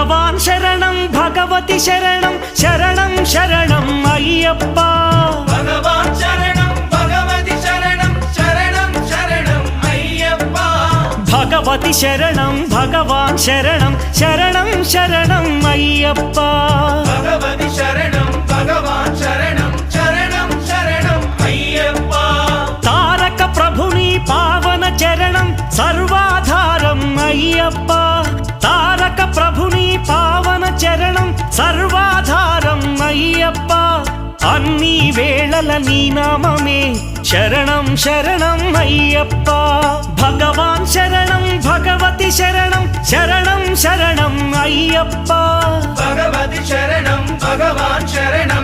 భగవాన్ శరణం భగవతి శరణం శరణం శరణం అయ్యప్ప భగవాన్ శరణం భగవతి శరణం శరణం శరణం అయ్యప్ప భగవతి శరణం భగవాన్ శరణం శరణం శరణం అయ్యప్ప భగవతి శరణం భగవాన్ శరణం శరణం శరణం అయ్యప్ప తారక ప్రభుని పావన చరణం సర్వాధారం అయ్యప్ప తారక ప్రభుని పావన చరణం సర్వాధారం అయ్యప్ప అన్ని వేళల నీ నామమే శరణం శరణం అయ్యప్ప భగవాన్ శరణం భగవతి శరణం శరణం శరణం అయ్యప్ప భగవతి శరణం భగవాన్ శరణం